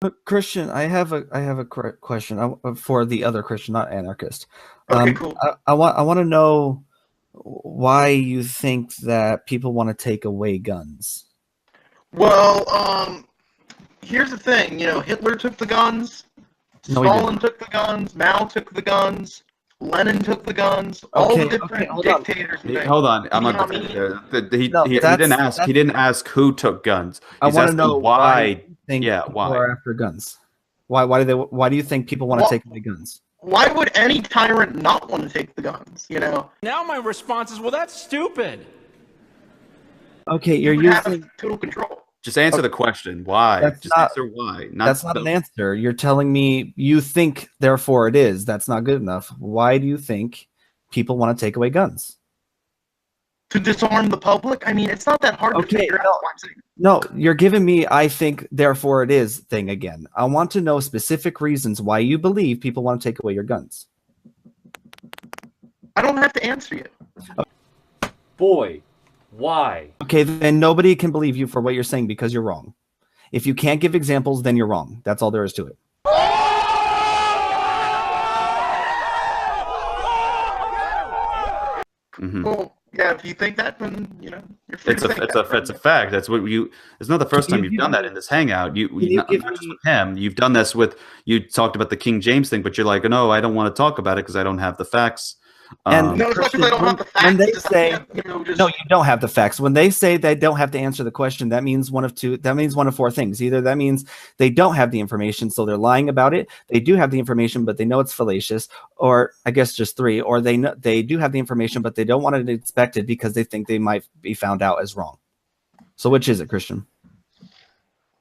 But Christian, I have a question for the other Christian, not anarchist. Okay, cool. I want to know why you think that people want to take away guns. Well, here's the thing. Hitler took the guns. No, he didn't. Stalin took the guns. Mao took the guns. Lenin took the guns. All the different dictators. Hold on, I'm not. He didn't ask who took guns. I want to know why. People are after guns. Why do you think people want to take away guns? Why would any tyrant not want to take the guns? Now my response is, well, that's stupid. Okay, you're using total control. Just answer the question. Why? Answer why. That's not an answer. You're telling me you think, therefore it is. That's not good enough. Why do you think people want to take away guns? To disarm the public? I mean, it's not that hard to figure out. No, you're giving me I think, therefore it is thing again. I want to know specific reasons why you believe people want to take away your guns. I don't have to answer you. Boy. Why? Okay, then nobody can believe you for what you're saying because you're wrong. If you can't give examples, then you're wrong. That's all there is to it. Mm-hmm. Well, yeah, if you think that, then you're free it's a fact. That's what you. It's not the first time you've done that in this hangout. Not just with him. You've done this with. You talked about the King James thing, but you're like, no, I don't want to talk about it because I don't have the facts. And no, it's not because I don't have the facts. When they say, no, you don't have the facts. When they say they don't have to answer the question, that means one of two. That means one of four things. Either that means they don't have the information, so they're lying about it. They do have the information, but they know it's fallacious. Or I guess just three. Or they do have the information, but they don't want it expected because they think they might be found out as wrong. So which is it, Christian?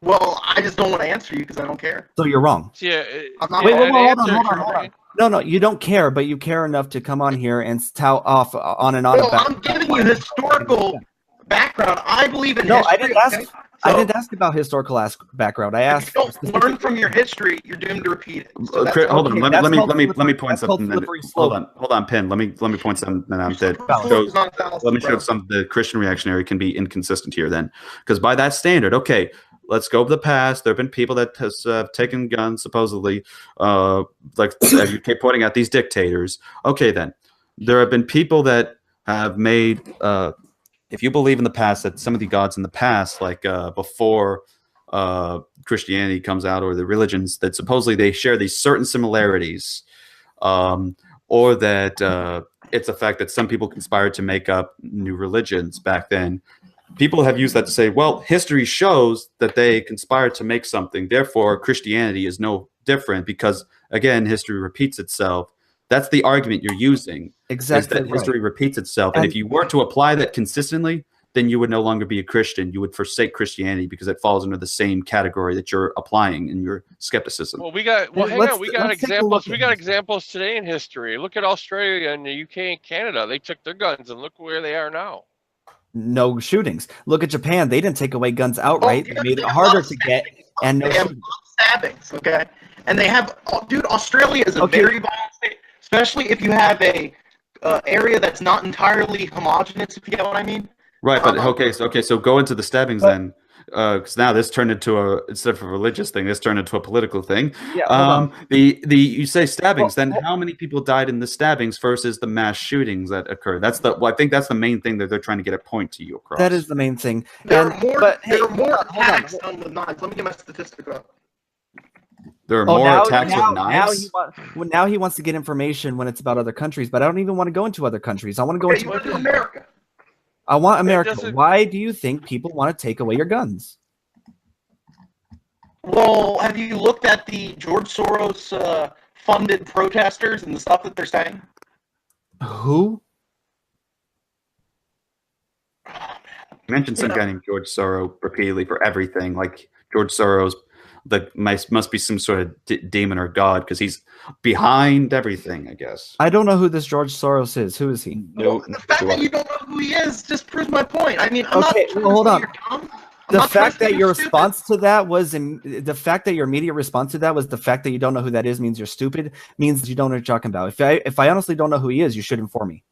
Well, I just don't want to answer you because I don't care. So you're wrong. Yeah. Wait, hold on. No, you don't care, but you care enough to come on here and tout off on and on about. I'm giving you historical background. I believe in history. I didn't ask. I didn't ask about historical background. I asked. If you don't learn from your history, you're doomed to repeat it. So hold on. Let me point something. Hold on, Pin. Let me point something. Then I'm dead. Let me show some. The Christian reactionary can be inconsistent here, then, because by that standard, okay. Let's go to the past. There have been people that have taken guns, supposedly, like you keep pointing out these dictators. Okay, then. There have been people that have made, if you believe in the past, that some of the gods in the past, like before Christianity comes out, or the religions, that supposedly they share these certain similarities, or that it's a fact that some people conspired to make up new religions back then. People have used that to say, well, history shows that they conspired to make something. Therefore, Christianity is no different because, again, history repeats itself. That's the argument you're using. Exactly. Is that history repeats itself. And if you were to apply that consistently, then you would no longer be a Christian. You would forsake Christianity because it falls under the same category that you're applying in your skepticism. Well, hang on. We got examples. We got examples today in history. Look at Australia and the UK and Canada. They took their guns and look where they are now. No shootings. Look at Japan. They didn't take away guns outright. They made it harder to get. And no stabbings, okay? And they have, dude, Australia is a very violent state, especially if you have a area that's not entirely homogenous, if you get what I mean. Right, but so go into the stabbings then. Because now this turned into instead of a religious thing, this turned into a political thing. Yeah, you say stabbings, then how many people died in the stabbings versus the mass shootings that occurred? I think that's the main thing that they're trying to get a point to you across. That is the main thing. There are more attacks done with knives. Let me get my statistic up. There are more attacks with knives. Now he wants to get information when it's about other countries, but I don't even want to go into other countries. I want to go into America. I want America. Why do you think people want to take away your guns? Well, have you looked at the George Soros funded protesters and the stuff that they're saying? Who? You mentioned some guy named George Soros repeatedly for everything. Like George Soros, must be some sort of demon or god because he's behind everything, I guess. I don't know who this George Soros is. Who is he? Well, the fact that you don't know who he is just proves my point. I mean, hold on. The fact that your response to that was the fact that your immediate response to that was the fact that you don't know who that is means you're stupid, means you don't know what you're talking about. If I honestly don't know who he is, you should inform me.